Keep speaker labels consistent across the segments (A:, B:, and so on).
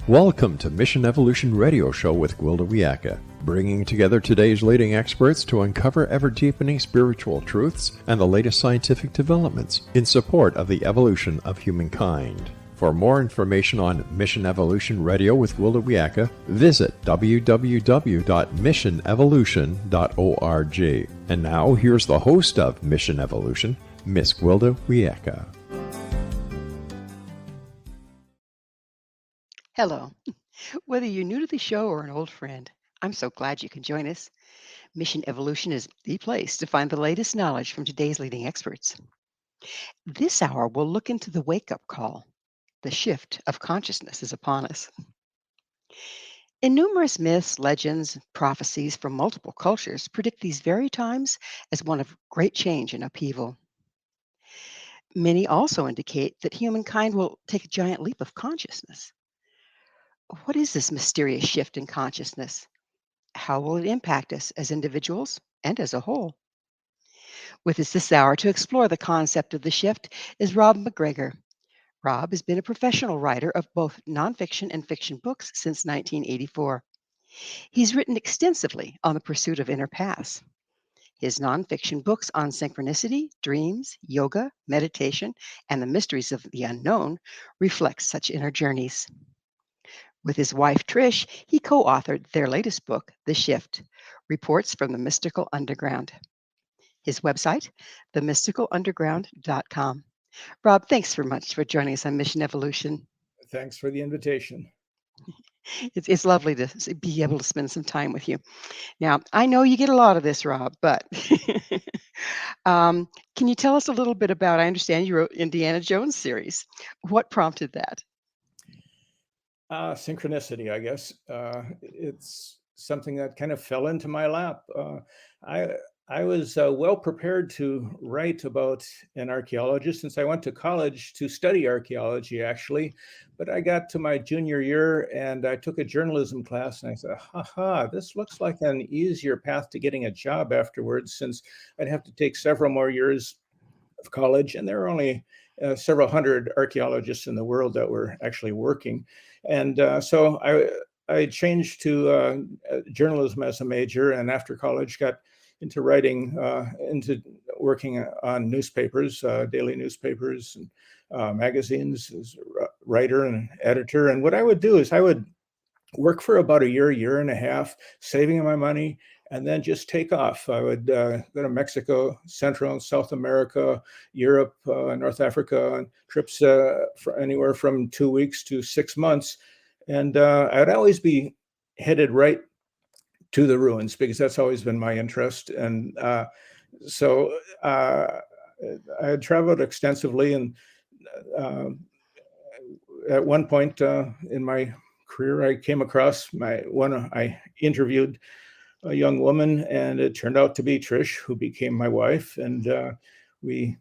A: Welcome to Mission Evolution Radio Show with Gwilda Wiyaka, bringing together today's leading experts to uncover ever-deepening spiritual truths and the latest scientific developments in support of the evolution of humankind. For more information on Mission Evolution Radio with Gwilda Wiyaka, visit www.missionevolution.org. And now, here's the host of Mission Evolution, Miss Gwilda Wiyaka.
B: Hello. Whether you're new to the show or an old friend, I'm so glad you can join us. Mission Evolution is the place to find the latest knowledge from today's leading experts. This hour, we'll look into the wake-up call. The shift of consciousness is upon us. In numerous myths, legends, prophecies from multiple cultures predict these very times as one of great change and upheaval. Many also indicate that humankind will take a giant leap of consciousness. What is this mysterious shift in consciousness? How will it impact us as individuals and as a whole? With us this hour to explore the concept of the shift is Rob MacGREGOR. Rob has been a professional writer of both nonfiction and fiction books since 1984. He's written extensively on the pursuit of inner paths. His nonfiction books on synchronicity, dreams, yoga, meditation, and the mysteries of the unknown reflect such inner journeys. With his wife, Trish, he co-authored their latest book, The Shift, Reports from the Mystical Underground. His website, themysticalunderground.com. Rob, thanks very much for joining us on Mission Evolution.
C: Thanks for the invitation.
B: It's lovely to be able to spend some time with you. Now, I know you get a lot of this, Rob, but can you tell us a little bit about, I understand you wrote Indiana Jones series. What prompted that?
C: Synchronicity, I guess. It's something that kind of fell into my lap. I was well prepared to write about an archaeologist since I went to college to study archaeology, actually. But I got to my junior year and I took a journalism class and I said, this looks like an easier path to getting a job afterwards, since I'd have to take several more years of college. And there are only several hundred archaeologists in the world that were actually working. And so I changed to journalism as a major, and after college got into writing, into working on newspapers, daily newspapers and magazines as a writer and editor. And what I would do is I would work for about a year and a half, saving my money, and then just take off. I would go to Mexico, Central and South America, Europe, North Africa, and trips for anywhere from 2 weeks to 6 months. And I'd always be headed right to the ruins because that's always been my interest. And so I had traveled extensively. And at one point in my career, I came across I interviewed a young woman, and it turned out to be Trish, who became my wife. And we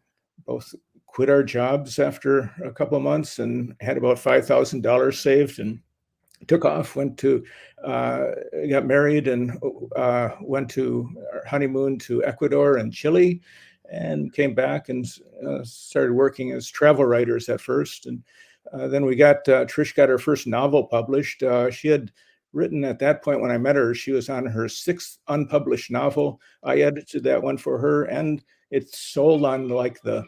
C: both quit our jobs after a couple of months and had about $5,000 saved and took off, got married and went to our honeymoon to Ecuador and Chile, and came back and started working as travel writers at first. And then Trish got her first novel published. She had written at that point when I met her, she was on her 6th unpublished novel. I edited that one for her, and it sold on like the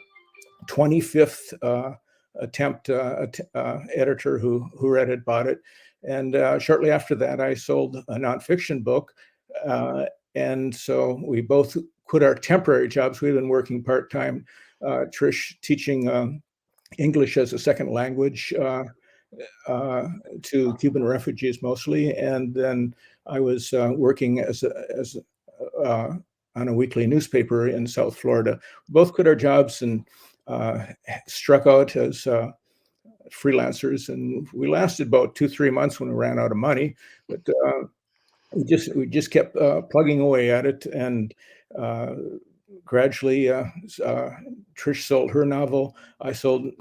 C: 25th attempt. Editor who read it bought it. And shortly after that, I sold a nonfiction book. And so we both quit our temporary jobs. We've been working part-time, Trish teaching English as a second language to Cuban refugees mostly, and then I was working on a weekly newspaper in South Florida. Both quit our jobs and struck out as freelancers, and we lasted about 2-3 months when we ran out of money. But we just kept plugging away at it, and gradually Trish sold her novel. I sold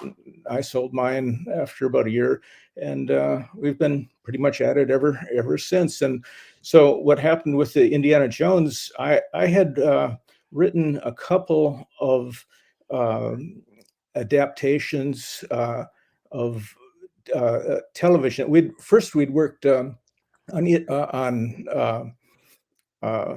C: mine after about a year, and we've been pretty much at it ever since. And so what happened with the Indiana Jones, I had written a couple of adaptations of television. We'd worked on uh,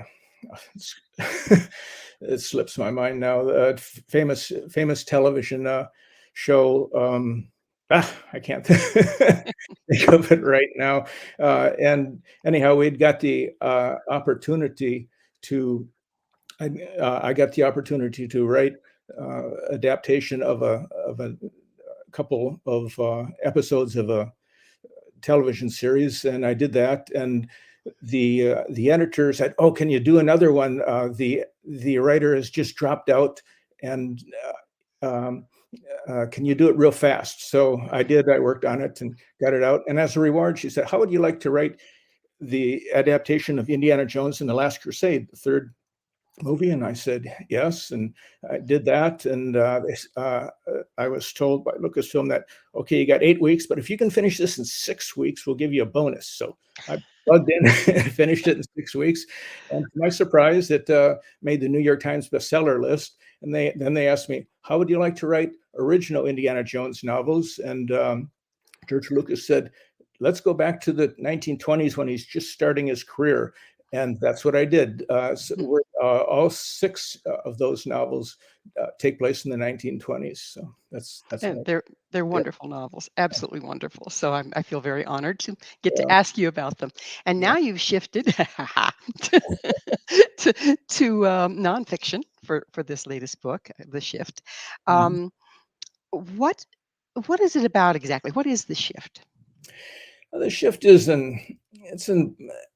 C: it slips my mind now. Famous television show. I can't think of it right now. And anyhow, we'd got the opportunity to. I got the opportunity to write adaptation of a couple of episodes of a television series, and I did that. And the editor said, "Oh, can you do another one? The writer has just dropped out, and can you do it real fast?" So I did. I worked on it and got it out. And as a reward, she said, "How would you like to write the adaptation of Indiana Jones and the Last Crusade, the third movie?" And I said yes, and I did that. And I was told by Lucasfilm that, okay, you got 8 weeks, but if you can finish this in 6 weeks, we'll give you a bonus. So I plugged in and finished it in 6 weeks. And to my surprise, it made the New York Times bestseller list. And then they asked me, "How would you like to write original Indiana Jones novels?" And George Lucas said, "Let's go back to the 1920s when he's just starting his career." And that's what I did. All 6 of those novels take place in the 1920s. So that's
B: And
C: what
B: they're
C: I did.
B: wonderful novels, absolutely wonderful. So I feel very honored to get to
C: Yeah,
B: ask you about them. And
C: yeah.
B: now you've shifted nonfiction for this latest book, The Shift.
C: Mhm.
B: Um, what what is it about exactly? What is the shift?
C: The shift is an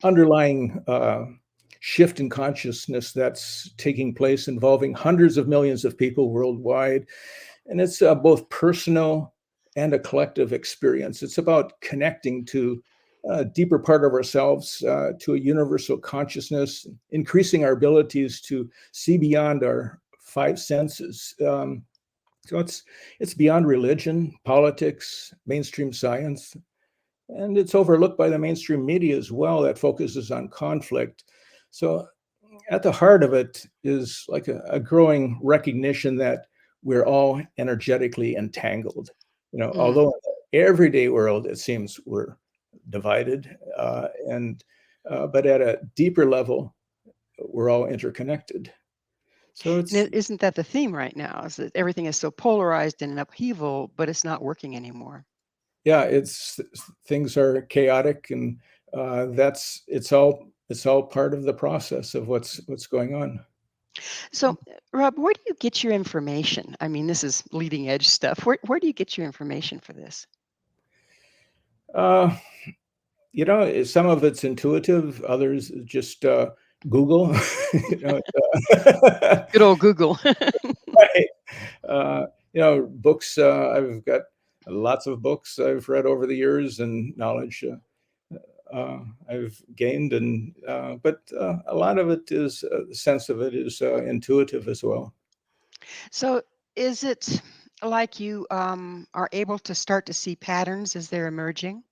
C: underlying shift in consciousness that's taking place involving hundreds of millions of people worldwide. And it's both personal and a collective experience. It's about connecting to a deeper part of ourselves, to a universal consciousness, increasing our abilities to see beyond our 5 senses. So it's beyond religion, politics, mainstream science, and it's overlooked by the mainstream media as well that focuses on conflict. So at the heart of it is like a growing recognition that we're all energetically entangled.
B: Mm.
C: Although in the everyday world it seems we're divided, and but at a deeper level, we're all interconnected. So
B: And
C: it's
B: isn't that the theme right now? Is that everything is so polarized and in upheaval, but it's not working anymore.
C: yeah, it's things are chaotic, and that's it's all part of the process of what's going on.
B: So, Rob, where do you get your information? I mean, this is leading edge stuff. Where do you get your information for this?
C: Uh, some of it's intuitive, others just Google. you know,
B: Good old Google.
C: right. Books. I've got lots of books I've read over the years, and knowledge I've gained, and but a lot of it is the sense of it is intuitive as well.
B: So, is it like you are able to start to see patterns as they're emerging?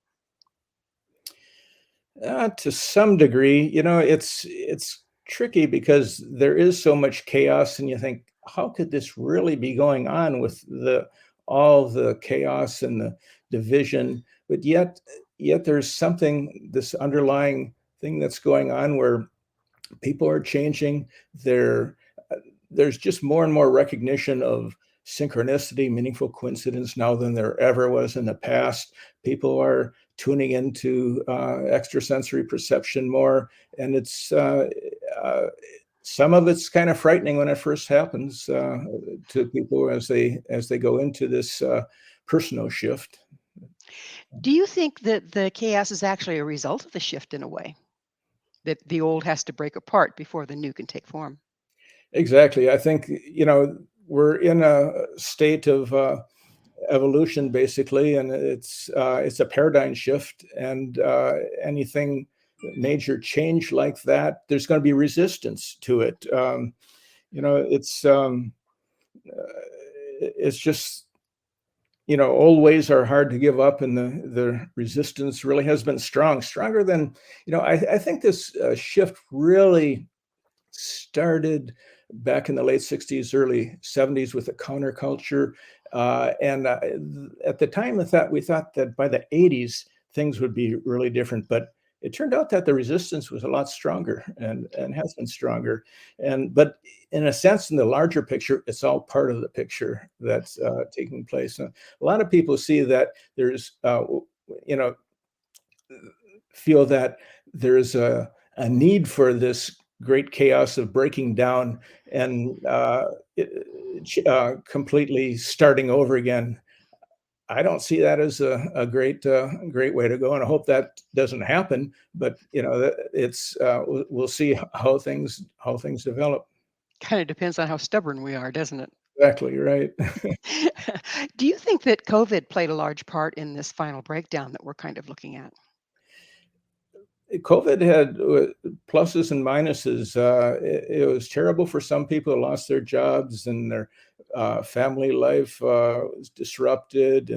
C: To some degree, it's tricky because there is so much chaos, and you think, how could this really be going on with the all the chaos and the division? But yet there's something, this underlying thing that's going on where people are changing. There's just more and more recognition of synchronicity, meaningful coincidence now than there ever was in the past. People are tuning into extrasensory perception more, and it's some of it's kind of frightening when it first happens to people as they go into this personal shift.
B: Do you think that the chaos is actually a result of the shift in a way? That the old has to break apart before the new can take form?
C: Exactly. I think we're in a state of evolution basically, and it's a paradigm shift, and anything major change like that, there's going to be resistance to it. You know, it's just old ways are hard to give up, and the resistance really has been stronger than I think this shift really started back in the late 60s, early 70s with the counterculture. And at the time, we thought that by the 80s, things would be really different. But it turned out that the resistance was a lot stronger and has been stronger. But in a sense, in the larger picture, it's all part of the picture that's taking place. And a lot of people see that there's, you know, feel that there's a need for this great chaos of breaking down and completely starting over again. I don't see that as a great way to go, and I hope that doesn't happen. But it's we'll see how things develop.
B: Kind of depends on how stubborn we are, doesn't it?
C: Exactly right.
B: Do you think that COVID played a large part in this final breakdown that we're kind of looking at?
C: COVID had pluses and minuses. It was terrible for some people who lost their jobs and their family life was disrupted.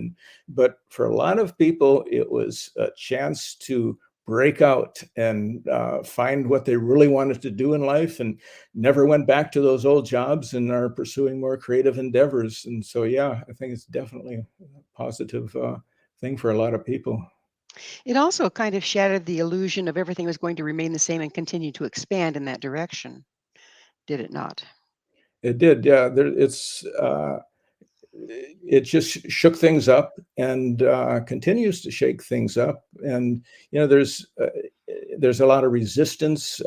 C: But for a lot of people, it was a chance to break out and find what they really wanted to do in life, and never went back to those old jobs and are pursuing more creative endeavors. And so, yeah, I think it's definitely a positive thing for a lot of people.
B: It also kind of shattered the illusion of everything was going to remain the same and continue to expand in that direction, did it not?
C: It did, yeah. It just shook things up and continues to shake things up. And there's a lot of resistance,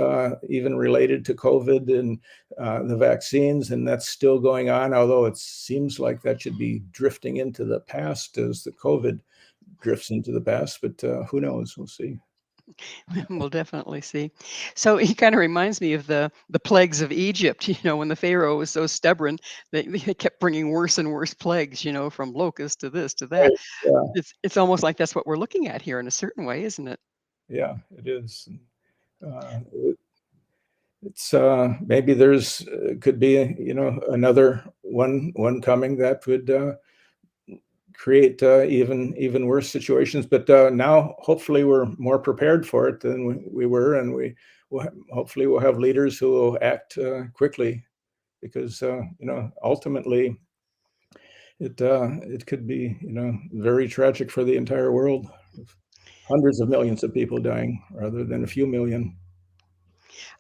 C: even related to COVID and the vaccines, and that's still going on. Although it seems like that should be drifting into the past as the COVID drifts into the past. But who knows? We'll see.
B: We'll definitely see. So he kind of reminds me of the plagues of Egypt. When the Pharaoh was so stubborn, they kept bringing worse and worse plagues. From locust to this to that.
C: Right. Yeah.
B: It's almost like that's what we're looking at here in a certain way, isn't it?
C: Yeah. It is. Uh, it's maybe there's could be another one coming that would create even worse situations. But now, hopefully, we're more prepared for it than we were, and hopefully we'll have leaders who will act quickly, because ultimately it could be very tragic for the entire world. Hundreds of millions of people dying rather than a few million.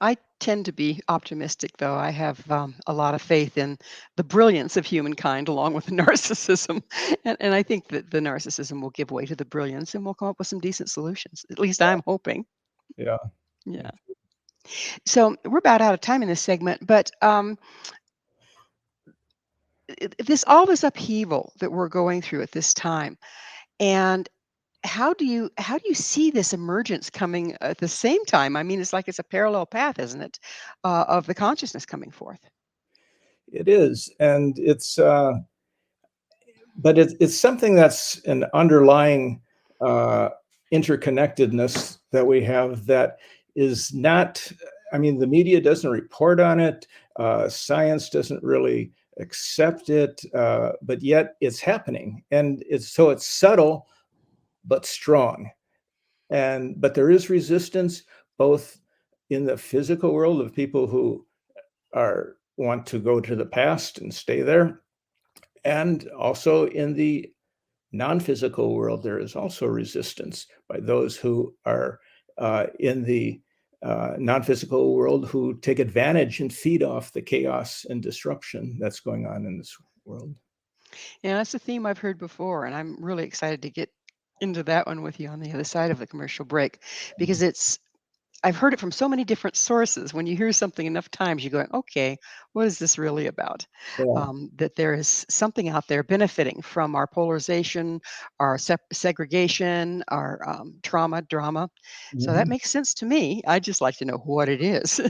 B: I tend to be optimistic, though. I have a lot of faith in the brilliance of humankind along with the narcissism. And I think that the narcissism will give way to the brilliance and we'll come up with some decent solutions. At least I'm hoping.
C: Yeah.
B: Yeah. So we're about out of time in this segment, but all this upheaval that we're going through at this time, and how do you see this emergence coming at the same time? I mean, it's like it's a parallel path, isn't it, of the consciousness coming forth?
C: It is, and it's something that's an underlying uh, interconnectedness that we have that is not. I mean, the media doesn't report on it. Science doesn't really accept it, but yet it's happening, and it's subtle but strong. But there is resistance both in the physical world of people who are want to go to the past and stay there, and also in the non-physical world, there is also resistance by those who are in the non-physical world, who take advantage and feed off the chaos and disruption that's going on in this world.
B: Yeah, that's a theme I've heard before, and I'm really excited to get into that one with you on the other side of the commercial break because I've heard it from so many different sources. When you hear something enough times, you go, okay, what is this really about?
C: Yeah.
B: That there is something out there benefiting from our polarization, our segregation, our trauma, drama. So that
C: Mhm.
B: makes sense to me. I just like to know what it is.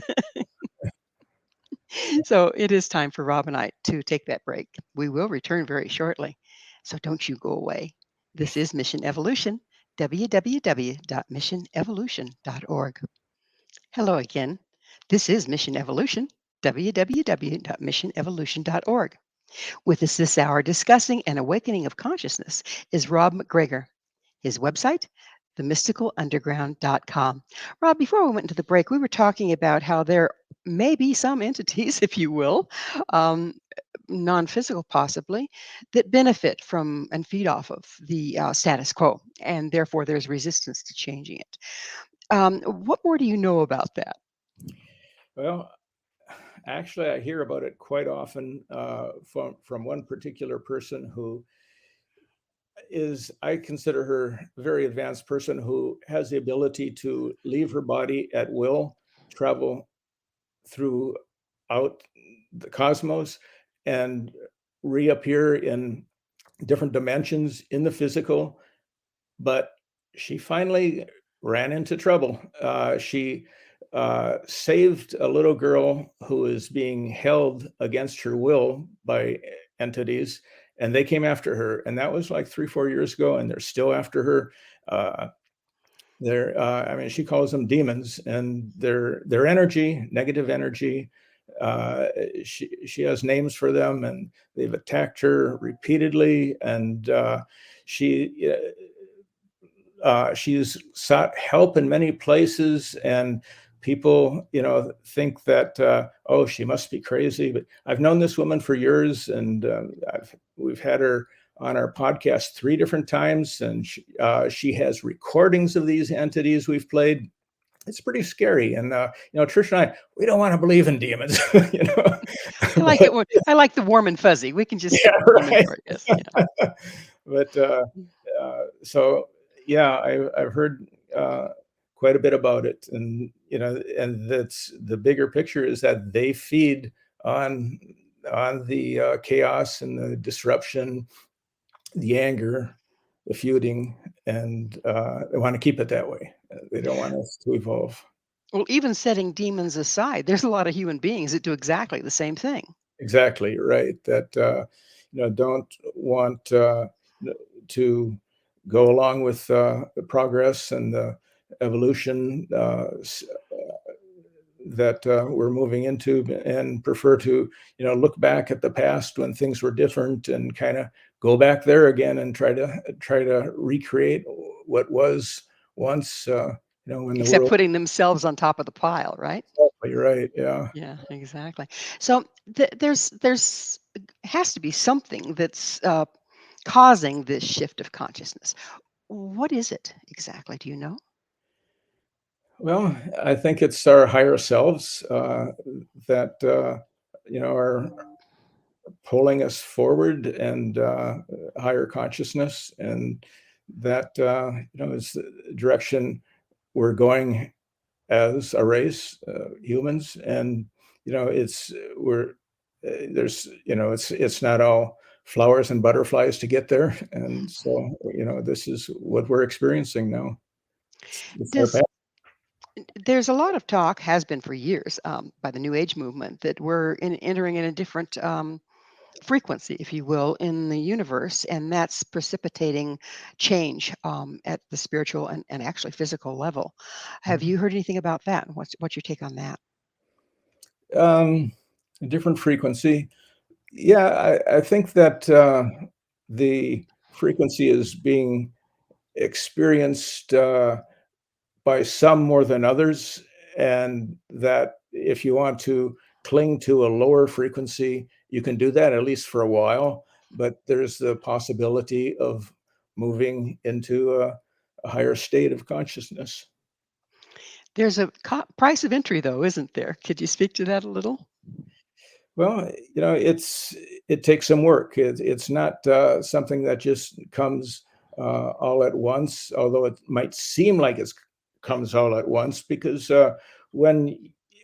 B: So it is time for Rob and I to take that break. We will return very shortly. So don't you go away. This is Mission Evolution, www.missionevolution.org. Hello again. This is Mission Evolution, www.missionevolution.org. With us this hour discussing an awakening of consciousness is Rob MacGregor. His website, themysticalunderground.com. Rob, before we went into the break, we were talking about how there maybe some entities, if you will, um, non-physical possibly, that benefit from and feed off of the status quo, and therefore there's resistance to changing it. What more do you know about that?
C: Well, actually, I hear about it quite often from one particular person who is, I consider her a very advanced person who has the ability to leave her body at will, travel throughout the cosmos, and reappear in different dimensions in the physical. But she finally ran into trouble. She saved a little girl who was being held against her will by entities, and they came after her. And that was like 3, 4 years ago, and they're still after her. Uh, I mean, she calls them demons, and their energy, negative energy. Uh, she has names for them, and they've attacked her repeatedly, and she's sought help in many places, and people, think that oh, she must be crazy. But I've known this woman for years, and we've had her on our podcast 3 different times, and she has recordings of these entities we've played. It's pretty scary, and Trish and I, we don't want to believe in demons, you know.
B: I like it. I like the warm and fuzzy. We can just
C: Yeah,
B: stick with human
C: right.
B: for it. Yes. Yeah.
C: But so yeah, I've heard quite a bit about it, and and that's the bigger picture, is that they feed on the chaos and the disruption, the anger, the feuding, and they want to keep it that way. They don't want us to evolve.
B: Well, even setting demons aside, there's a lot of human beings that do exactly the same thing.
C: Exactly right. That don't want to go along with the progress and the evolution that we're moving into, and prefer to look back at the past when things were different, and kind of go back there again and try to recreate what was once. When the
B: Except
C: world.
B: putting themselves on top of the pile, right?
C: You're right. Yeah.
B: Yeah, exactly. So there's has to be something that's causing this shift of consciousness. What is it exactly? Do you know?
C: Well, I think it's our higher selves that are pulling us forward, and higher consciousness, and that is the direction we're going as a race, humans. And it's we're there's it's not all flowers and butterflies to get there, and so this is what we're experiencing now. It's our
B: Does
C: path.
B: There's a lot of talk, has been for years, by the New Age movement, that we're entering in a different frequency, if you will, in the universe, and that's precipitating change at the spiritual and actually physical level. Have you heard anything about that? And what's your take on that?
C: Um, a different frequency. Yeah, I think that the frequency is being experienced by some more than others, and that if you want to cling to a lower frequency, you can do that, at least for a while. But there's the possibility of moving into a higher state of consciousness.
B: There's a price of entry, though, isn't there? Could you speak to that a little?
C: Well, it takes some work. It's not something that just comes all at once, although it might seem like it comes all at once, because when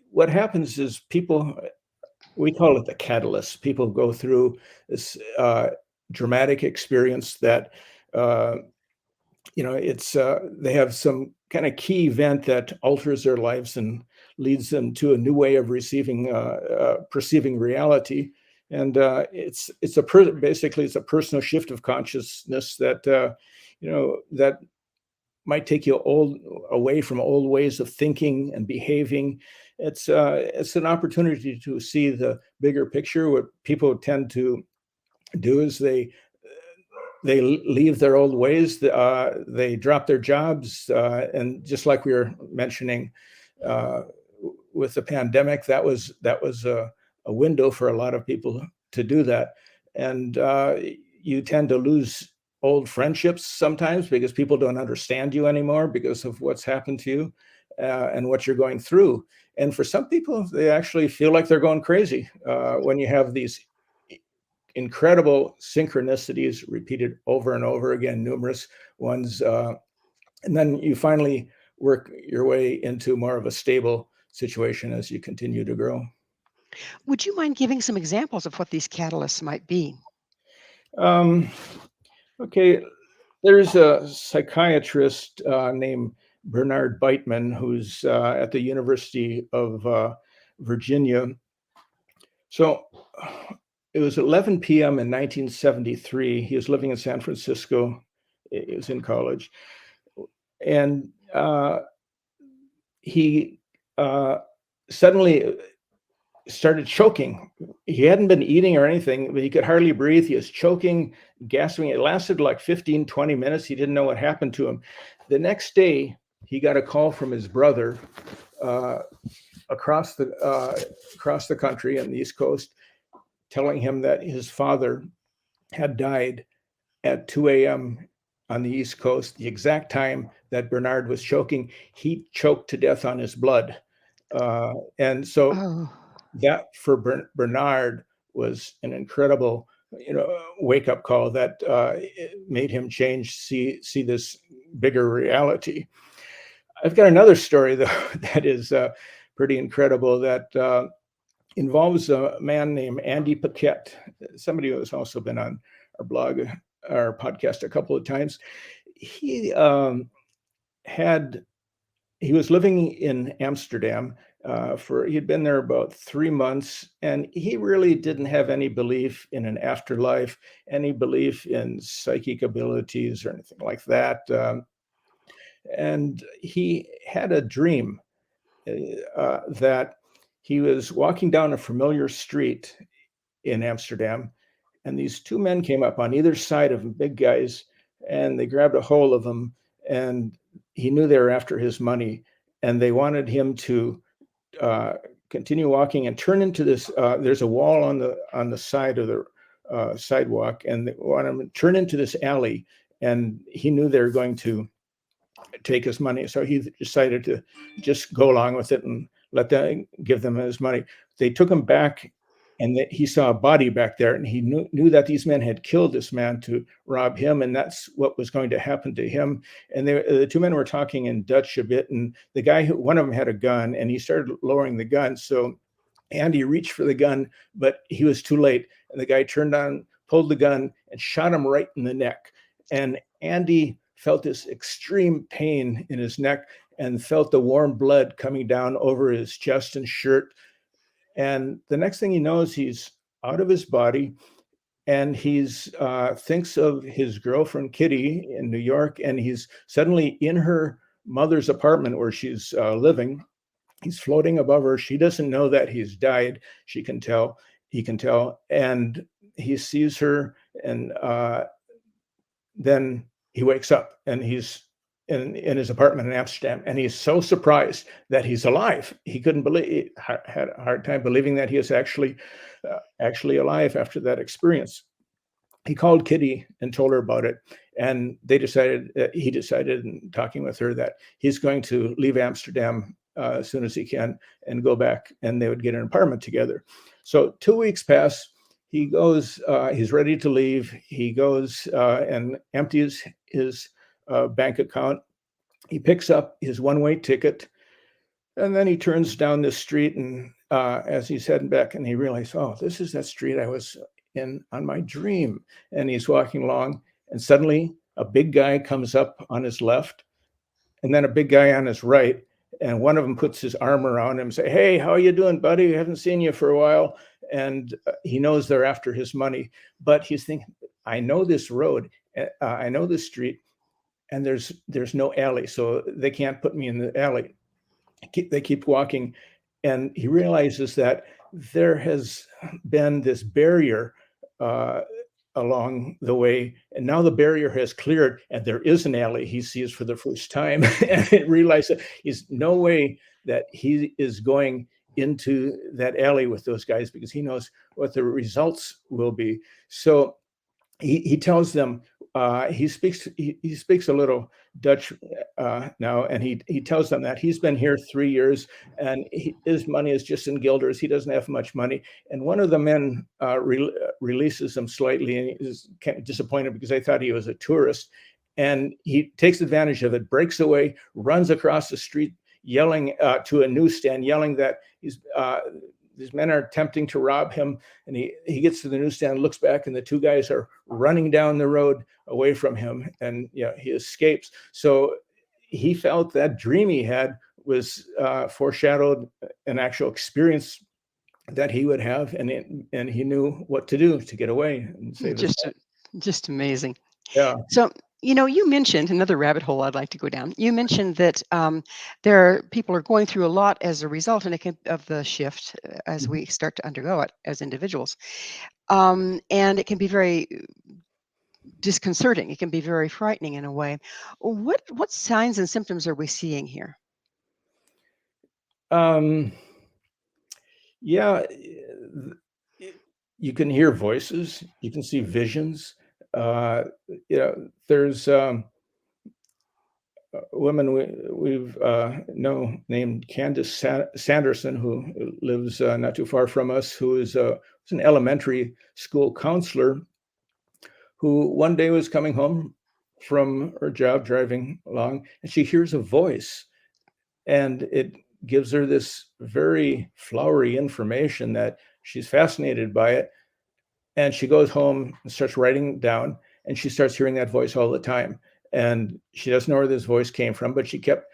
C: what happens is people, we call it the catalyst. People go through this dramatic experience that uh, it's they have some kind of key event that alters their lives and leads them to a new way of perceiving reality. And basically it's a personal shift of consciousness that that might take you away from old ways of thinking and behaving. It's an opportunity to see the bigger picture. What people tend to do is they leave their old ways. They drop their jobs, and just like we were mentioning with the pandemic, that was a window for a lot of people to do that. And you tend to lose old friendships sometimes because people don't understand you anymore because of what's happened to you and what you're going through. And for some people, they actually feel like they're going crazy when you have these incredible synchronicities repeated over and over again, numerous ones. And then you finally work your way into more of a stable situation as you continue to grow.
B: Would you mind giving some examples of what these catalysts might be?
C: Um, okay, there's a psychiatrist named Bernard Beitman who's at the University of Virginia. So it was 11 p.m. in 1973. He was living in San Francisco. He was in college. And he suddenly started choking. He hadn't been eating or anything, but he could hardly breathe. He was choking, gasping. It lasted like 15, 20 minutes. He didn't know what happened to him. The next day, he got a call from his brother across the country on the East Coast, telling him that his father had died at 2 a.m. on the East Coast, the exact time that Bernard was choking. He choked to death on his blood. And so
B: Oh,
C: that for Bernard was an incredible, wake up call that made him see this bigger reality. I've got another story though that is pretty incredible that involves a man named Andy Paquette, somebody who has also been on our blog, our podcast a couple of times. He he was living in Amsterdam he'd been there about 3 months, and he really didn't have any belief in an afterlife, any belief in psychic abilities or anything like that. And he had a dream that he was walking down a familiar street in Amsterdam, and these two men came up on either side of him, big guys, and they grabbed a hold of him, and he knew they were after his money, and they wanted him to continue walking and turn into this. There's a wall on the side of the sidewalk, and they want him to turn into this alley. And he knew they were going to take his money, so he decided to just go along with it and let them give them his money. They took him back, and he saw a body back there, and he knew that these men had killed this man to rob him, and that's what was going to happen to him. And the two men were talking in Dutch a bit, and the guy, one of them had a gun, and he started lowering the gun. So Andy reached for the gun, but he was too late. And the guy pulled the gun, and shot him right in the neck. And Andy felt this extreme pain in his neck and felt the warm blood coming down over his chest and shirt. And the next thing he knows, he's out of his body, and he's thinks of his girlfriend Kitty in New York, and he's suddenly in her mother's apartment where she's living. He's floating above her. She doesn't know that he's died. She can tell. He can tell, and he sees her, and then he wakes up, and he's in his apartment in Amsterdam, and he's so surprised that he's alive. He couldn't believe, had a hard time believing that he is actually alive after that experience. He called Kitty and told her about it, and he decided in talking with her that he's going to leave Amsterdam as soon as he can and go back, and they would get an apartment together. So 2 weeks pass. He goes, he's ready to leave. He goes and empties his bank account. He picks up his one-way ticket, and then he turns down this street, and as he's heading back, and he realized, oh, this is that street I was in on my dream. And he's walking along, and suddenly a big guy comes up on his left, and then a big guy on his right, and one of them puts his arm around him and say, hey, how you doing, buddy? I haven't seen you for a while. And he knows they're after his money, but he's thinking, I know this road, I know this street, and there's no alley, so they can't put me in the alley. They keep walking, and he realizes that there has been this barrier along the way, and now the barrier has cleared, and there is an alley he sees for the first time, and it realizes he's no way that he is going into that alley with those guys because he knows what the results will be. So he tells them he speaks a little Dutch now, and he tells them that he's been here 3 years, and his money is just in guilders. He doesn't have much money, and one of the men releases him slightly, and he's kind of disappointed because they thought he was a tourist, and he takes advantage of it, breaks away, runs across the street, yelling to a newsstand, yelling that these men are attempting to rob him, and he gets to the newsstand, looks back, and the two guys are running down the road away from him, and he escapes. So he felt that dream he had was foreshadowed an actual experience that he would have, and he knew what to do to get away and save his life.
B: Just amazing.
C: Yeah.
B: So, you mentioned another rabbit hole I'd like to go down. You mentioned that people are going through a lot as a result, of the shift as we start to undergo it as individuals, and it can be very disconcerting. It can be very frightening in a way. What signs and symptoms are we seeing here?
C: Yeah, you can hear voices, you can see visions. There's a woman we've know named Candace Sanderson, who lives not too far from us, who is an elementary school counselor, who one day was coming home from her job, driving along, and she hears a voice, and it gives her this very flowery information that she's fascinated by it. And she goes home and starts writing down, and she starts hearing that voice all the time. And she doesn't know where this voice came from, but she kept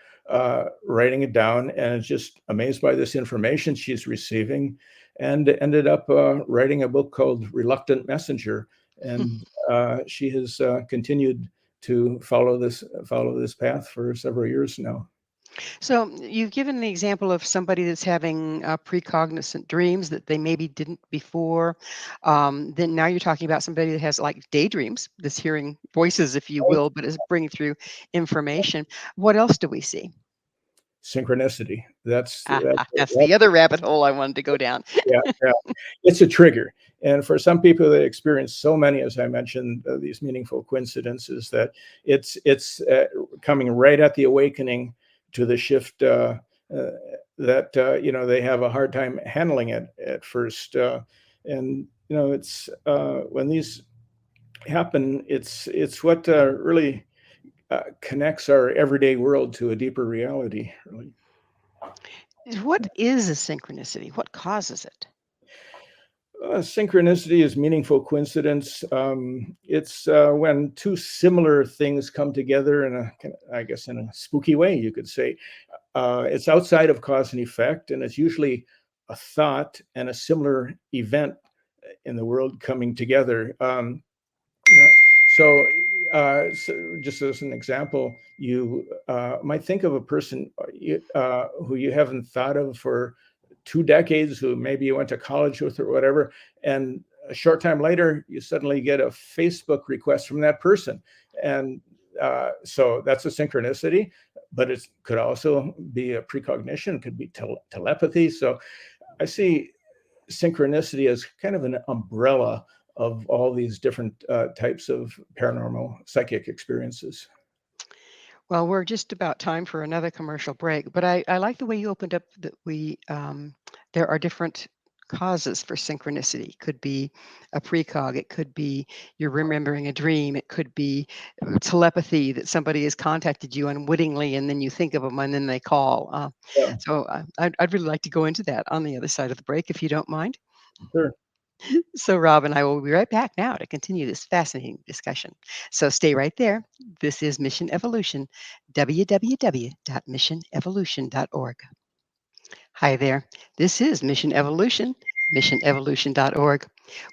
C: writing it down, and is just amazed by this information she's receiving, and ended up writing a book called Reluctant Messenger. And she has continued to follow this path for several years now.
B: So you've given the example of somebody that's having precognizant dreams that they maybe didn't before. Then now you're talking about somebody that has like daydreams, that's hearing voices, if you will, but is bringing through information. What else do we see?
C: Synchronicity. That's
B: That's the other rabbit hole I wanted to go down.
C: yeah. It's a trigger. And for some people that experience so many, as I mentioned, these meaningful coincidences, that it's coming right at the awakening to the shift, that they have a hard time handling it at first. And it's when these happen, it's what really connects our everyday world to a deeper reality, really.
B: What is a synchronicity? What causes it?
C: Synchronicity is meaningful coincidence. It's when two similar things come together in a spooky way, you could say. It's outside of cause and effect, and it's usually a thought and a similar event in the world coming together. You know, so just as an example, you might think of a person who you haven't thought of for 2 decades, who maybe you went to college with or whatever, and a short time later, you suddenly get a Facebook request from that person. And so that's a synchronicity, but it could also be a precognition, it could be telepathy. So I see synchronicity as kind of an umbrella of all these different types of paranormal psychic experiences.
B: Well, we're just about time for another commercial break, but I like the way you opened up that there are different causes for synchronicity. It could be a precog, it could be you're remembering a dream, it could be telepathy that somebody has contacted you unwittingly and then you think of them and then they call.
C: Yeah,
B: I'd really like to go into that on the other side of the break if you don't mind.
C: sure.
B: So, Rob and I will be right back now to continue this fascinating discussion. So, stay right there. This is Mission Evolution, www.missionevolution.org. Hi there. This is Mission Evolution, missionevolution.org.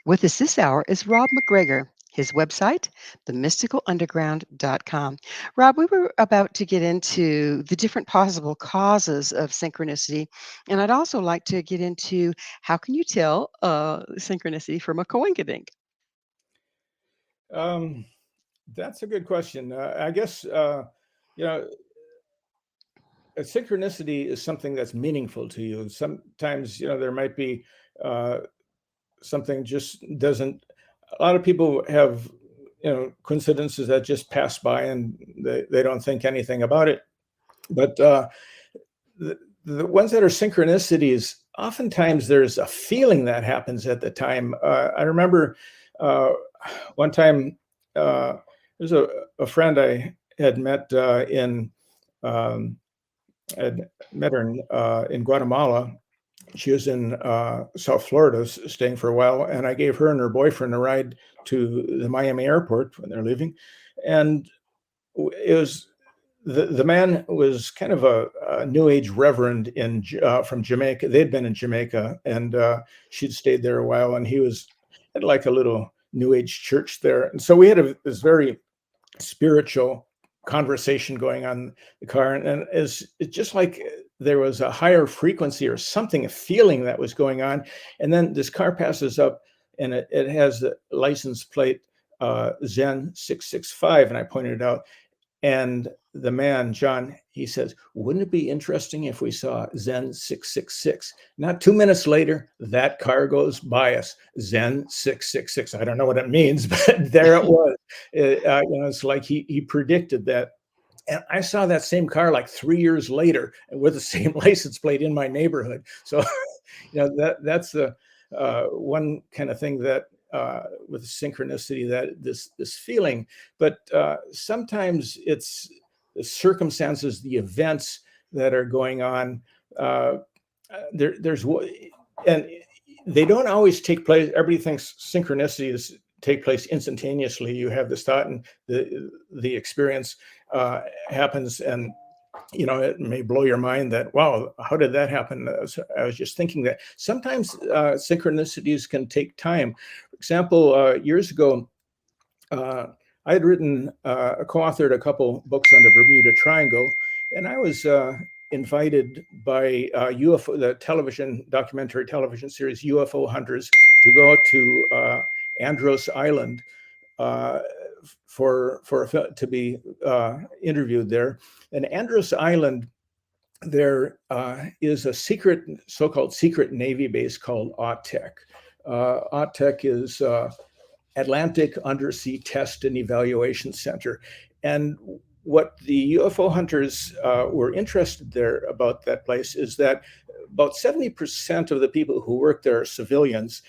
B: With us this hour is Rob MacGREGOR. His website, themysticalunderground.com. Rob, we were about to get into the different possible causes of synchronicity, and I'd also like to get into how can you tell synchronicity from a coinkydink?
C: Um, that's a good question. I guess you know, a synchronicity is something that's meaningful to you. Sometimes, there might be uh, something just doesn't. A lot of people have, coincidences that just pass by and they don't think anything about it. But the, the ones that are synchronicities, oftentimes there's a feeling that happens at the time. I remember uh, one time there's a friend I had met um, had met her in Guatemala. She was in South Florida, staying for a while, and I gave her and her boyfriend a ride to the Miami airport when they're leaving, and it was the man was kind of a New Age reverend from Jamaica. They'd been in Jamaica, and she'd stayed there a while, and he was had like a little New Age church there, and so we had this very spiritual conversation going on in the car, and it's just like there was a higher frequency or something, a feeling that was going on. And then this car passes up, and it has the license plate Zen 665, and I pointed it out, and the man, John, he says, wouldn't it be interesting if we saw Zen 666? Not 2 minutes later, that car goes by us, Zen 666. I don't know what it means, but there it was. It's like he predicted that. And I saw that same car like 3 years later and with the same license plate in my neighborhood. So, that's the one kind of thing that with synchronicity, that this feeling. But sometimes it's the circumstances, the events that are going on. Uh, and they don't always take place. Everybody thinks synchronicities take place instantaneously. You have this thought, and the experience happens, and it may blow your mind that, wow, how did that happen? I was just thinking that sometimes synchronicities can take time. For example, years ago, I had written, co-authored a couple books on the Bermuda Triangle, and I was invited by UFO, the documentary television series UFO Hunters, to go to Andros Island uh, to be interviewed there. And Andros Island, there is a so-called secret Navy base called AUTEC. AUTEC is Atlantic Undersea Test and Evaluation Center. And what the UFO hunters were interested there about that place is that about 70% of the people who work there are civilians,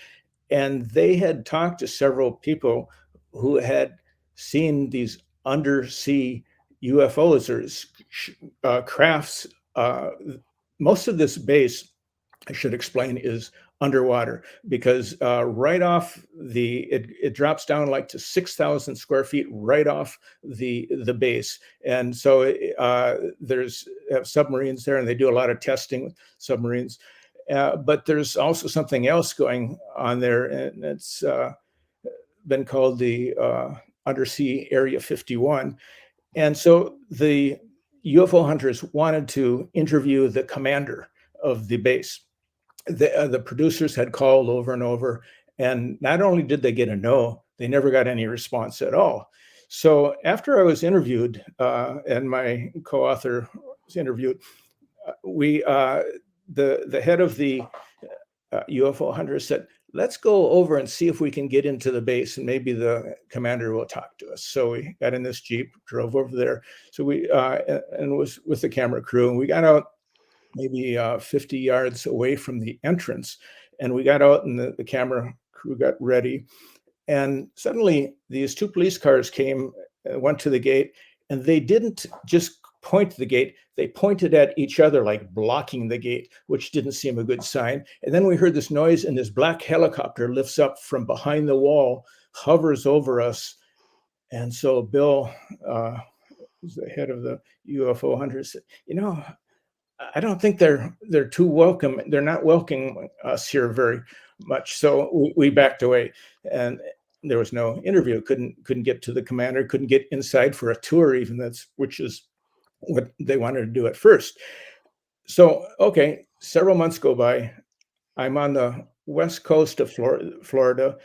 C: and they had talked to several people who had seen these undersea UFOs or crafts. Most of this base, I should explain, is underwater, because right off it drops down like to 6,000 square feet right off the base. And so there's submarines there, and they do a lot of testing with submarines. But there's also something else going on there, and it's been called the Undersea Area 51. And so the UFO hunters wanted to interview the commander of the base. The producers had called over and over, and not only did they get a no, they never got any response at all. So after I was interviewed, and my co-author was interviewed, the head of the UFO hunters said, let's go over and see if we can get into the base, and maybe the commander will talk to us. So we got in this Jeep, drove over there. So we and was with the camera crew, and we got out maybe 50 yards away from the entrance. And we got out, and the camera crew got ready. And suddenly these two police cars came, went to the gate, and they didn't just point to the gate, they pointed at each other, like blocking the gate, which didn't seem a good sign. And then we heard this noise, and this black helicopter lifts up from behind the wall, hovers over us. And so Bill, who's the head of the UFO hunters, said, I don't think they're too welcome. They're not welcoming us here very much. So we backed away, and there was no interview. Couldn't get to the commander. Couldn't get inside for a tour, even which is what they wanted to do at first. So okay, several months go by. I'm on the west coast of Florida,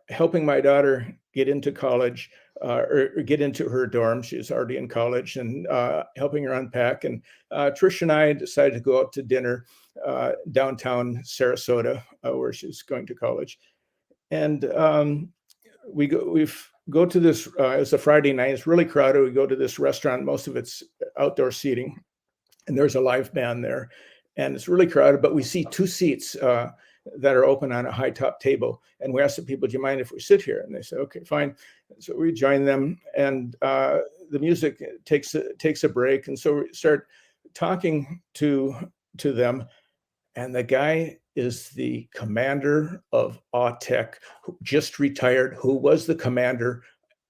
C: helping my daughter get into college, or get into her dorm. She's already in college, and helping her unpack. And Trish and I decided to go out to dinner downtown Sarasota, where she's going to college. And we go to this. It's a Friday night. It's really crowded. We go to this restaurant. Most of it's outdoor seating, and there's a live band there, and it's really crowded. But we see two seats that are open on a high top table, and we ask the people, "Do you mind if we sit here?" And they say, "Okay, fine." So we join them, and the music takes a break, and so we start talking to them. And the guy is the commander of AUTEC, who just retired, who was the commander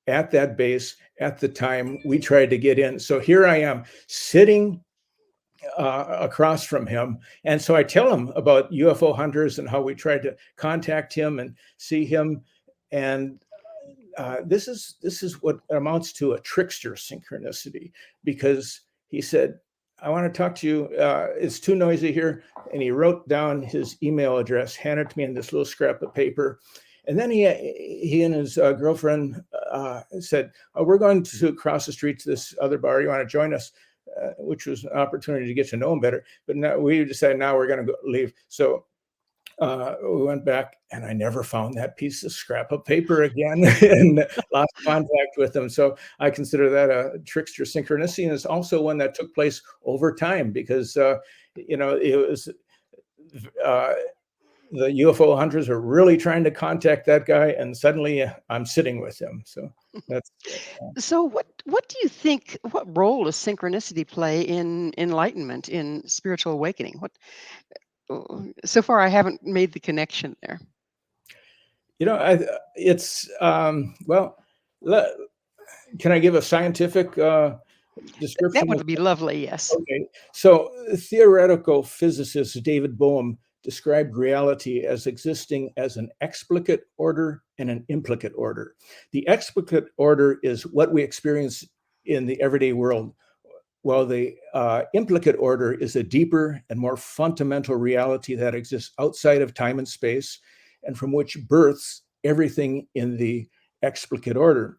C: at that base at the time we tried to get in. So here I am sitting across from him. And so I tell him about UFO hunters and how we tried to contact him and see him. And this is what amounts to a trickster synchronicity, because he said, "I want to talk to you. It's too noisy here." And he wrote down his email address, handed it to me in this little scrap of paper. And then he and his girlfriend said, "Oh, we're going to cross the street to this other bar. You want to join us?" Which was an opportunity to get to know him better. But now we decided now we're going to leave. So we went back, and I never found that piece of scrap of paper again, and lost contact with them. So I consider that a trickster synchronicity, and it's also one that took place over time, because it was the UFO hunters are really trying to contact that guy, and suddenly I'm sitting with him. So that's
B: So what do you think, what role does synchronicity play in enlightenment, in spiritual awakening? So far I haven't made the connection there.
C: It's well. Can I give a scientific description?
B: That would be lovely, yes.
C: Okay, so theoretical physicist David Bohm described reality as existing as an explicate order and an implicate order. The explicate order is what we experience in the everyday world, while the implicate order is a deeper and more fundamental reality that exists outside of time and space, and from which births everything in the explicate order.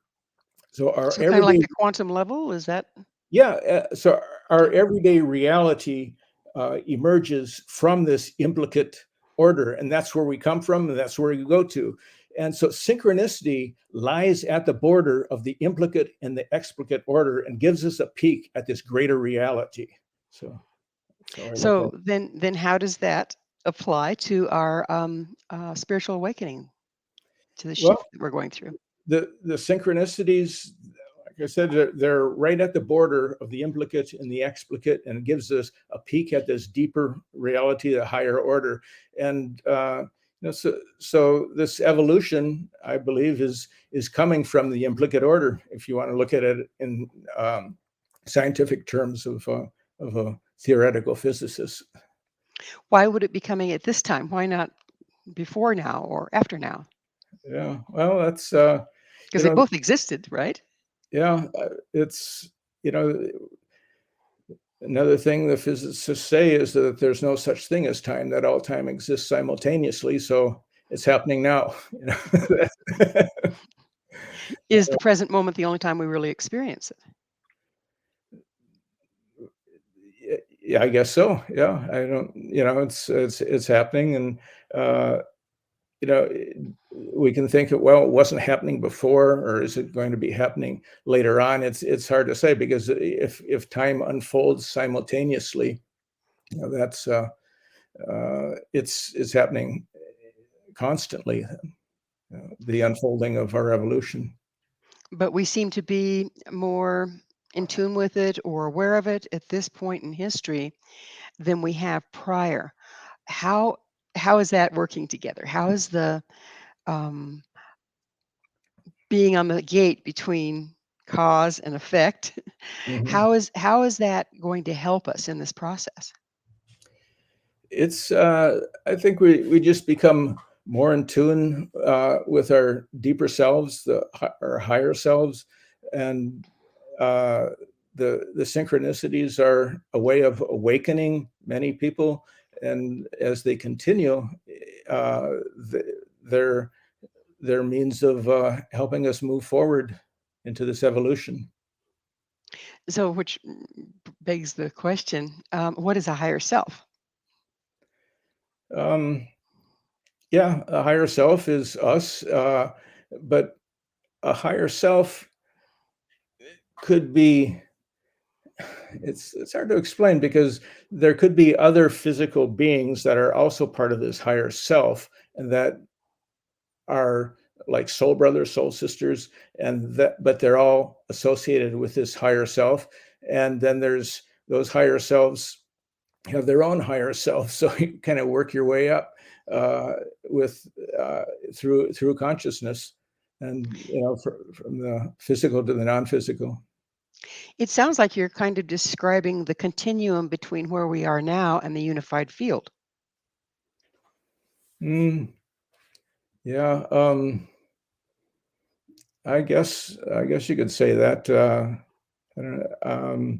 C: So our
B: So kind of like
C: everyday
B: the quantum level, is that?
C: so our everyday reality emerges from this implicate order, and that's where we come from, and that's where we go to. And so synchronicity lies at the border of the implicate and the explicate order, and gives us a peek at this greater reality. So
B: Then how does that apply to our spiritual awakening, to the shift
C: well,
B: that we're going through?
C: the synchronicities, like I said, they're right at the border of the implicate and the explicate, and it gives us a peek at this deeper reality, the higher order. And so this evolution, I believe, is coming from the implicate order, if you want to look at it in scientific terms of a theoretical physicist.
B: Why would it be coming at this time? Why not before now or after now?
C: Yeah, well, that's
B: Because they both existed, right?
C: yeah, it's you know another thing the physicists say is that there's no such thing as time; that all time exists simultaneously. So it's happening now.
B: Is the present moment the only time we really experience it?
C: Yeah, I guess so. Yeah, I don't. It's happening, and uh, you know, we can think, well, it wasn't happening before, or is it going to be happening later on? It's hard to say, because if time unfolds simultaneously, that's it's happening constantly. The unfolding of our evolution.
B: But we seem to be more in tune with it or aware of it at this point in history than we have prior. How how is that working together? How is the um, being on the gate between cause and effect?
C: Mhm.
B: How is that going to help us in this process?
C: It's I think we just become more in tune with our deeper selves, our higher selves, and uh, the synchronicities are a way of awakening many people. And as they continue, they're means of helping us move forward into this evolution.
B: So, which begs the question, what is a higher self?
C: Um, yeah, a higher self is us, but a higher self could be, it's hard to explain because there could be other physical beings that are also part of this higher self and that are like soul brothers, soul sisters, and that, but they're all associated with this higher self. And then there's those higher selves have their own higher self. So you kind of work your way up uh, with through consciousness, and from the physical to the non-physical.
B: It sounds like you're kind of describing the continuum between where we are now and the unified field.
C: Mm, yeah, I guess you could say that. I don't know.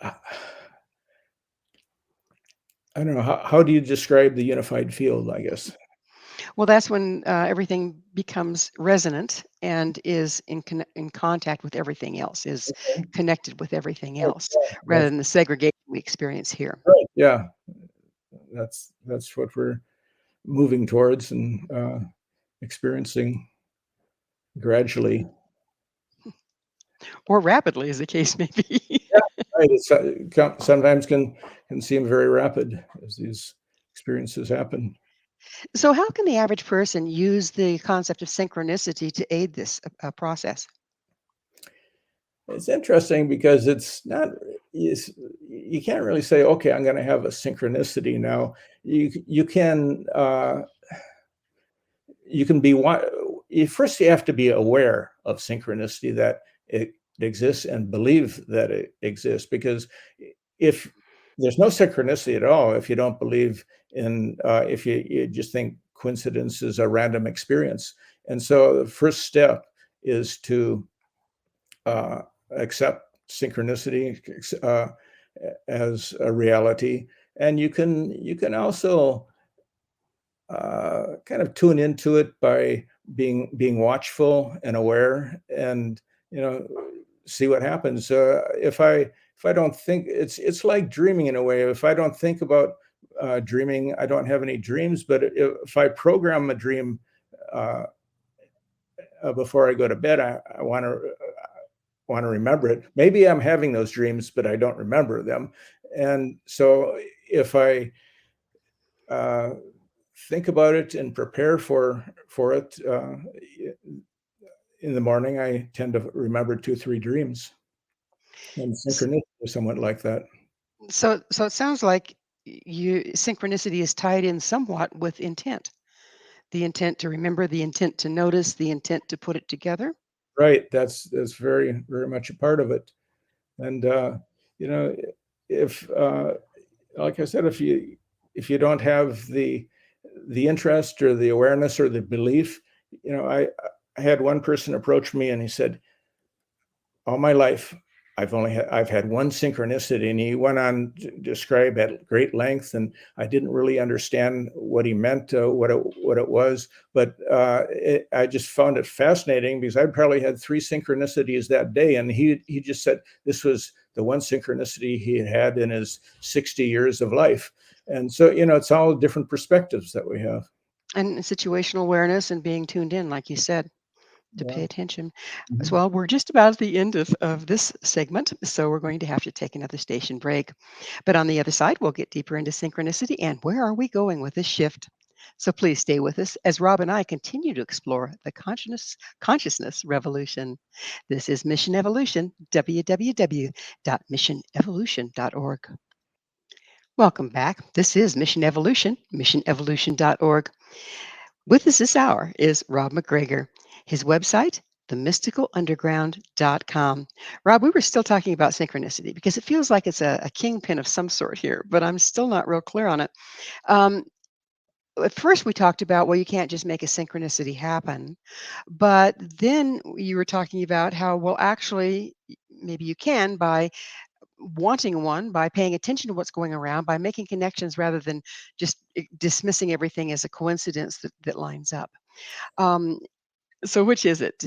C: I I don't know. How do you describe the unified field, I guess?
B: Well, that's when everything becomes resonant and is in contact with everything else, is connected with everything
C: Right,
B: else,
C: yeah,
B: rather than the segregation we experience here.
C: right. Yeah, that's what we're moving towards and experiencing gradually.
B: Or rapidly, as the case may be.
C: Yeah, right. Sometimes can seem very rapid as these experiences happen.
B: So, how can the average person use the concept of synchronicity to aid this process?
C: It's interesting because it's not, you can't really say, okay, I'm going to have a synchronicity now. You can be one. First, you have to be aware of synchronicity, that it exists, and believe that it exists. Because if there's no synchronicity at all, if you don't believe in, if you just think coincidence is a random experience, and so the first step is to uh, accept synchronicity as a reality, and you can also kind of tune into it by being watchful and aware, and you know see what happens. If I don't think, it's like dreaming in a way. If I don't think about dreaming, I don't have any dreams. But if I program a dream uh, before I go to bed, I want to remember it. Maybe I'm having those dreams, but I don't remember them. And so if I uh, think about it and prepare for it in the morning, I tend to remember 2, 3 dreams. And
B: S-
C: synchronicity is somewhat like that.
B: So it sounds like synchronicity is tied in somewhat with intent. The intent to remember, the intent to notice, the intent to put it together.
C: Right. That's very, very much a part of it. And you know, if like I said, if you don't have the interest or the awareness or the belief, I had one person approach me and he said, all my life I've had one synchronicity, and he went on to describe at great length, and I didn't really understand what he meant, what it was, but I just found it fascinating because I probably had 3 synchronicities that day, and he just said this was the one synchronicity he had in his 60 years of life. And so it's all different perspectives that we have.
B: And situational awareness and being tuned in, like you said, to
C: Yeah.
B: pay attention. As
C: Mhm.
B: well, we're just about at the end of this segment, so we're going to have to take another station break. But on the other side, we'll get deeper into synchronicity and where are we going with this shift. So please stay with us as Rob and I continue to explore the consciousness revolution. This is Mission Evolution, www.missionevolution.org. Welcome back. This is Mission Evolution, missionevolution.org. With us this hour is Rob MacGregor. His website, themysticalunderground.com. Rob, we were still talking about synchronicity because it feels like it's a kingpin of some sort here, but I'm still not real clear on it. Um, at first, we talked about, well, you can't just make a synchronicity happen. But then you were talking about how, well, actually, maybe you can by wanting one, by paying attention to what's going around, by making connections rather than just dismissing everything as a coincidence that lines up. Um, so which is it?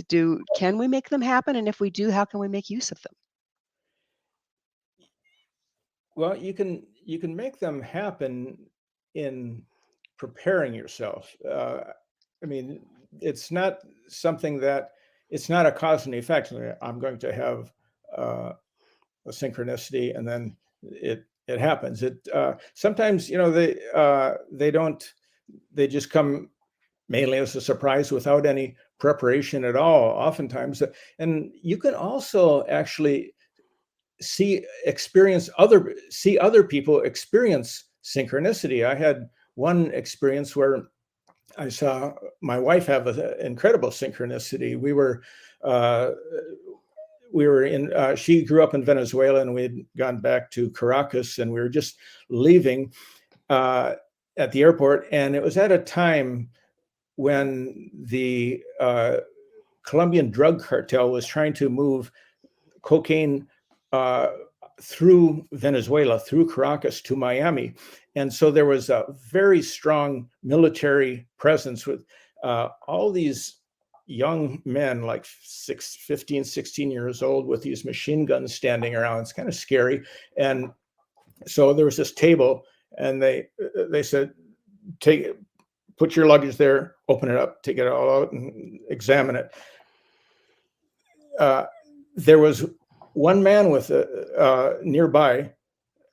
B: Can we make them happen? And if we do, how can we make use of them?
C: Well, you can make them happen in preparing yourself. I mean, it's not something that it's not a cause and effect. I'm going to have a synchronicity, and then it happens. It sometimes they don't. They just come mainly as a surprise without any preparation at all. Oftentimes, and you can also actually see other people experience synchronicity. I had one experience where I saw my wife have an incredible synchronicity. Uh, we were in she grew up in Venezuela, and we had gone back to Caracas, and we were just leaving uh, at the airport, and it was at a time when the Colombian drug cartel was trying to move cocaine uh, through Venezuela, through Caracas to Miami. And so there was a very strong military presence with all these young men, like 15, 16 years old, with these machine guns standing around. It's kind of scary. And so there was this table, and they said, put your luggage there, open it up, take it all out, and examine it. There was one man with nearby.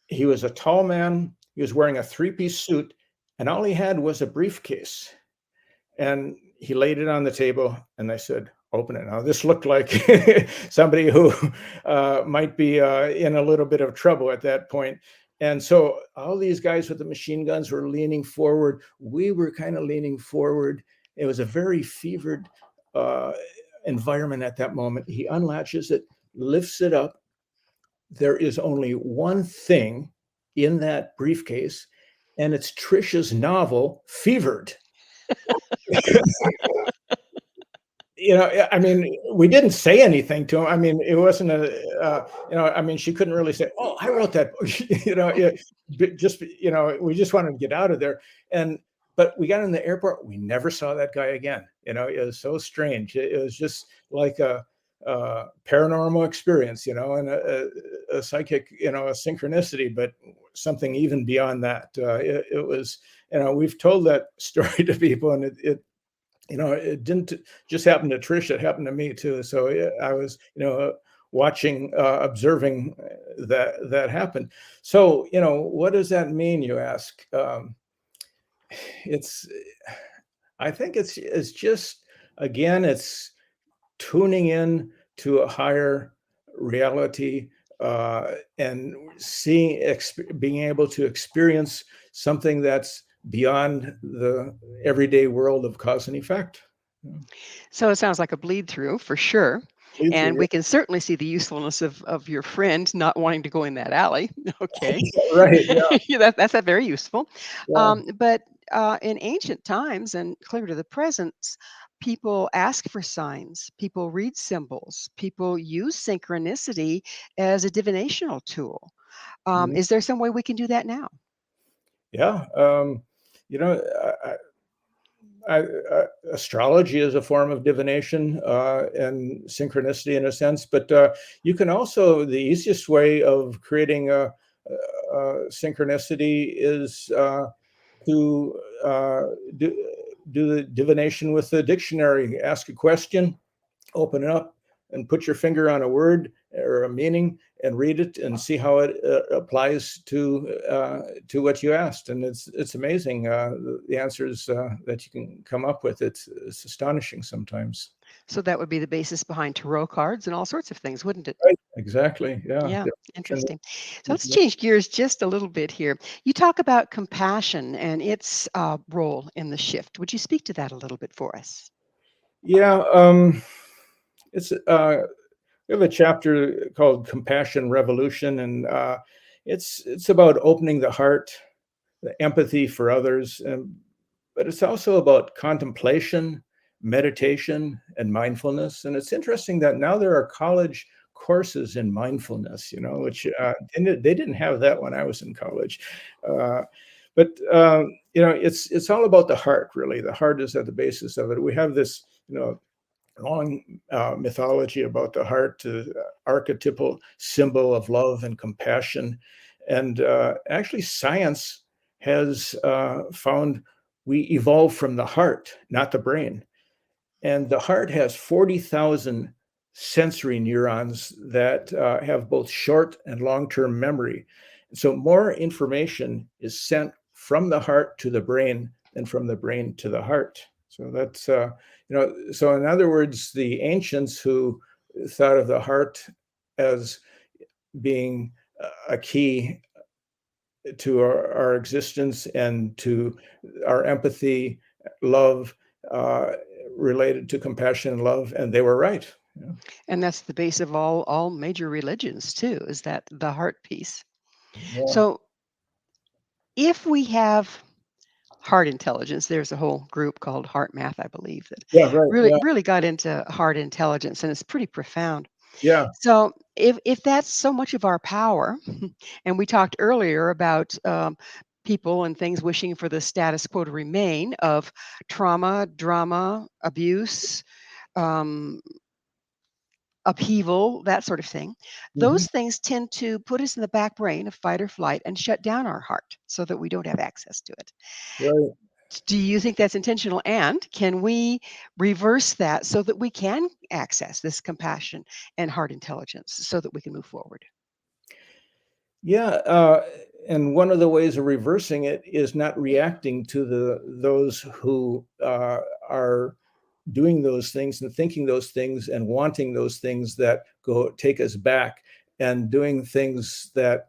C: He was a tall man. He was wearing a three-piece suit, and all he had was a briefcase. And he laid it on the table, and I said, "Open it." Now, this looked like somebody who might be in a little bit of trouble at that point. And so all these guys with the machine guns were leaning forward. We were kind of leaning forward. It was a very fevered environment at that moment. He unlatches it, lifts it up. There is only one thing in that briefcase, and it's Trisha's novel, Fevered. I mean, we didn't say anything to him. I mean, it wasn't I mean, she couldn't really say, "Oh, I wrote that book." We just wanted to get out of there. But we got in the airport. We never saw that guy again. It was so strange. It was just like a paranormal experience, and a psychic, a synchronicity, but something even beyond that. It was, we've told that story to people, and it didn't just happen to Trish, it happened to me too. So I was, watching, observing that happen. So, what does that mean, you ask? It's, I think it's just, again, it's tuning in to a higher reality, and being able to experience something that's beyond the everyday world of cause and effect.
B: So it sounds like a bleed through for sure.
C: Bleed
B: And
C: through,
B: we can certainly see the usefulness of your friend not wanting to go in that alley. Okay.
C: right? Yeah,
B: Yeah, that's very useful.
C: yeah.
B: But in ancient times and clear to the present, people ask for signs, people read symbols, people use synchronicity as a divinational tool.
C: Mhm.
B: Is there some way we can do that now?
C: Yeah. You know, astrology is a form of divination and synchronicity in a sense, but you can also, the easiest way of creating synchronicity is to do the divination with the dictionary. Ask a question, open it up, and put your finger on a word or a meaning and read it and see how it applies to what you asked. And it's amazing, the answers that you can come up with. It's astonishing sometimes.
B: So that would be the basis behind tarot cards and all sorts of things, wouldn't it?
C: Right. Exactly. Yeah.
B: Yeah,
C: Definition.
B: interesting. So let's change gears just a little bit here. You talk about compassion and its role in the shift. Would you speak to that a little bit for us?
C: Yeah. It's We have a chapter called Compassion Revolution, and it's about opening the heart, the empathy for others, but it's also about contemplation, meditation, and mindfulness. And it's interesting that now there are college courses in mindfulness, which they didn't have that when I was in college. But it's all about the heart, really. The heart is at the basis of it. We have this, long mythology about the heart, archetypal symbol of love and compassion. And actually, science has found we evolved from the heart, not the brain. And the heart has 40,000 sensory neurons that have both short and long-term memory. So more information is sent from the heart to the brain than from the brain to the heart. So that's, so in other words, the ancients who thought of the heart as being a key to our existence and to our empathy, love, related to compassion and love, and they were right. Yeah.
B: And that's the base of all major religions too, is that the heart piece.
C: Yeah.
B: So if we have heart intelligence, there's a whole group called Heart Math, I believe, that
C: Yeah, right.
B: really got into heart intelligence, and it's pretty profound.
C: Yeah.
B: So if that's so much of our power, and we talked earlier about people and things wishing for the status quo to remain of trauma, drama, abuse, um, upheaval, that sort of thing,
C: Mhm.
B: those things tend to put us in the back brain of fight or flight and shut down our heart so that we don't have access to it.
C: Right.
B: Do you think that's intentional? And can we reverse that so that we can access this compassion and heart intelligence so that we can move forward?
C: Yeah, and one of the ways of reversing it is not reacting to those who are doing those things and thinking those things and wanting those things that go take us back, and doing things that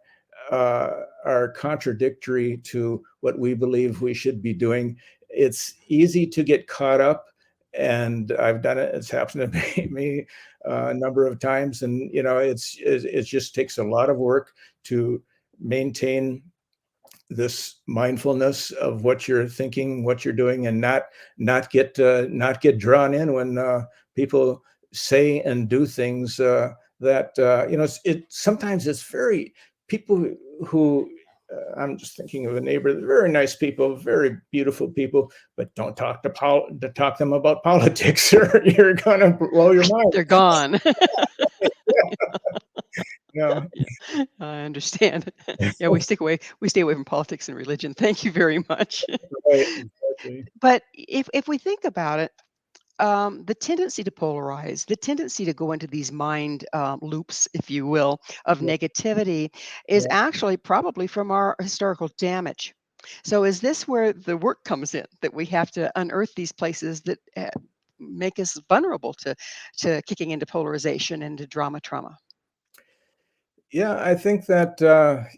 C: are contradictory to what we believe we should be doing. It's easy to get caught up, and I've done it. It's happened to me a number of times, and it just takes a lot of work to maintain this mindfulness of what you're thinking, what you're doing, and not get drawn in when people say and do things that sometimes it's very people who I'm just thinking of a neighbor, very nice people, very beautiful people, but don't talk them about politics, or you're gonna blow your mind.
B: They're gone.
C: Yeah.
B: I understand. Yeah, we stay away from politics and religion. Thank you very much.
C: Right, exactly.
B: But if we think about it, the tendency to polarize, the tendency to go into these mind loops, if you will, of
C: Yeah,
B: negativity is
C: yeah.
B: actually probably from our historical damage. So, is this where the work comes in, that we have to unearth these places that make us vulnerable to kicking into polarization and to drama trauma?
C: Yeah, I think that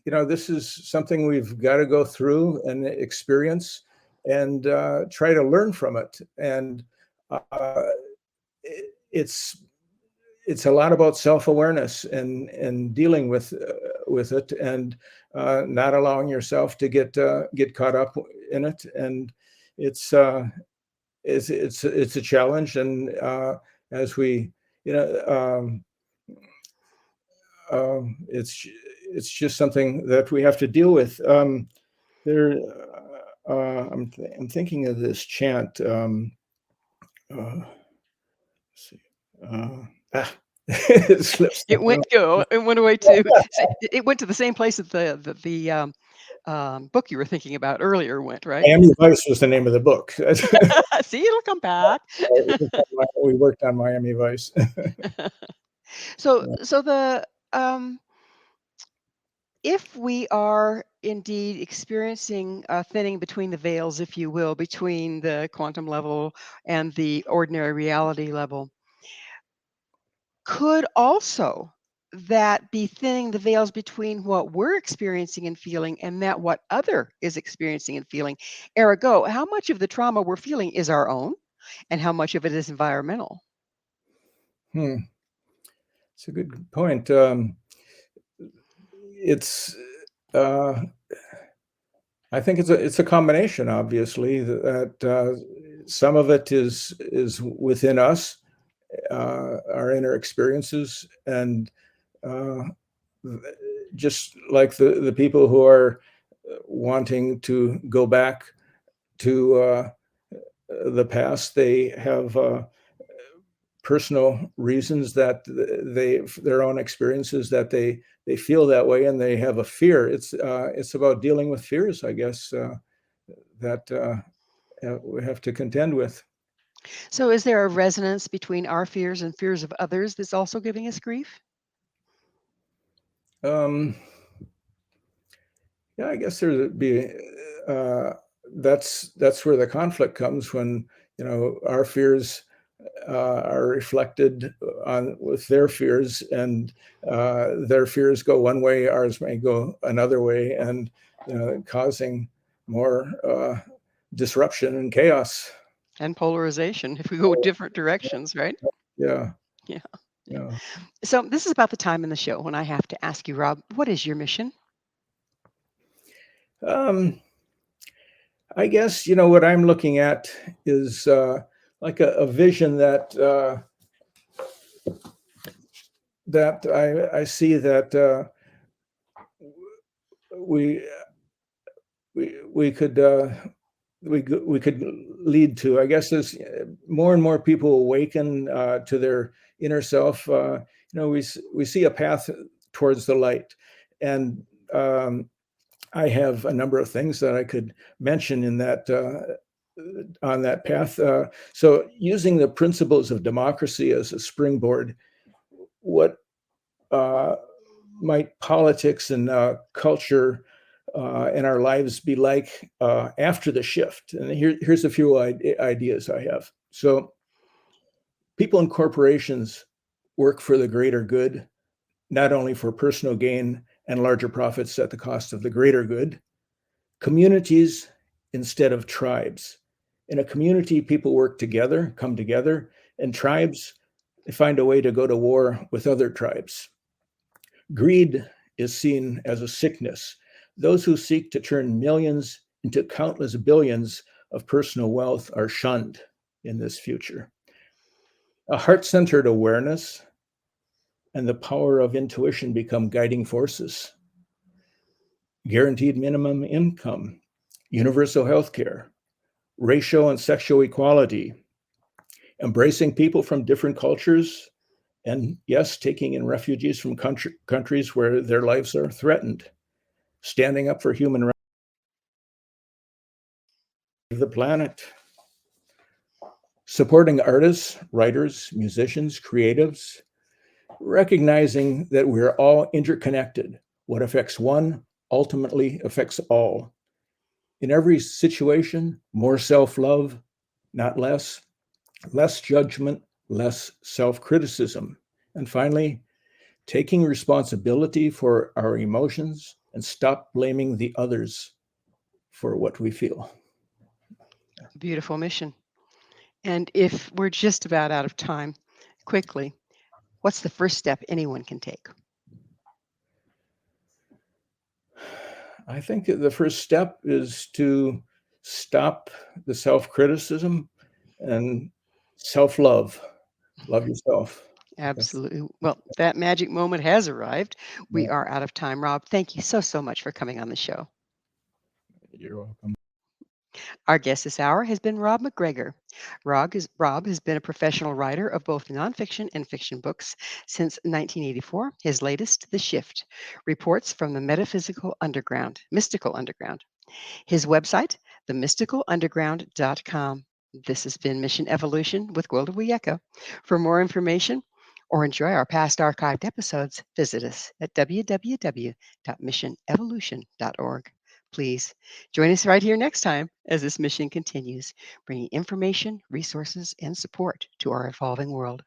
C: this is something we've got to go through and experience, and try to learn from it. And uh, it's a lot about self-awareness and dealing with it, and not allowing yourself to get caught up in it. And it's it's a challenge, and as we you know it's just something that we have to deal with. There, I'm thinking of this chant. Let's see. Uh, ah, it slips
B: It
C: my
B: went go. It went away too. It went to the same place that the book you were thinking about earlier went, right?
C: Miami Vice was the name of the book.
B: See, it'll come back.
C: We worked on Miami Vice.
B: So,
C: Yeah.
B: so the if we are indeed experiencing a thinning between the veils, if you will, between the quantum level and the ordinary reality level, could also that be thinning the veils between what we're experiencing and feeling and that what other is experiencing and feeling? Ergo, how much of the trauma we're feeling is our own and how much of it is environmental?
C: Hmm. It's a good point. It's uh, I think it's a combination, obviously, that some of it is within us, our inner experiences, and uh, just like the people who are wanting to go back to the past, they have personal reasons that their own experiences that they feel that way, and they have a fear. It's about dealing with fears, I guess, that we have to contend with.
B: So, is there a resonance between our fears and fears of others that's also giving us grief?
C: Um, yeah, I guess there'd be that's where the conflict comes when our fears are reflected on with their fears, and their fears go one way, ours may go another way, and causing more disruption and chaos.
B: And polarization if we go different directions, right?
C: Yeah,
B: Yeah. Yeah.
C: yeah.
B: So, this is about the time in the show when I have to ask you, Rob, what is your mission?
C: Um, I guess what I'm looking at is like a vision that I see that we we could we could lead to. I guess as more and more people awaken to their inner self, we see a path towards the light, and I have a number of things that I could mention in that on that path. So, using the principles of democracy as a springboard, what uh, might politics and culture in our lives be like after the shift? And here's a few ideas I have. So, people and corporations work for the greater good, not only for personal gain and larger profits at the cost of the greater good. Communities instead of tribes. In a community, people work together, come together, and tribes, they find a way to go to war with other tribes. Greed is seen as a sickness. Those who seek to turn millions into countless billions of personal wealth are shunned in this future. A heart centered awareness and the power of intuition become guiding forces. Guaranteed minimum income, universal health care, racial and sexual equality, embracing people from different cultures, and yes, taking in refugees from countries where their lives are threatened, standing up for human rights of the planet, supporting artists, writers, musicians, creatives, recognizing that we're all interconnected. What affects one ultimately affects all. In every situation, more self-love, not less, less judgment, less self-criticism. And finally, taking responsibility for our emotions and stop blaming the others for what we feel.
B: Beautiful mission. And if we're just about out of time, quickly, what's the first step anyone can take?
C: I think the first step is to stop the self-criticism and self-love. Love yourself. That's
B: Absolutely. Well, that magic moment has arrived. We
C: yeah,
B: are out of time. Rob, thank you so much for coming on the show.
C: you're welcome.
B: Our guest this hour has been Rob MacGregor. Rob has been a professional writer of both nonfiction and fiction books since 1984. His latest, The Shift, reports from the mystical underground. His website, themysticalunderground.com. This has been Mission Evolution with Gwilda Wiyaka. For more information or enjoy our past archived episodes, visit us at www.missionevolution.org. Please join us right here next time as this mission continues, bringing information, resources, and support to our evolving world.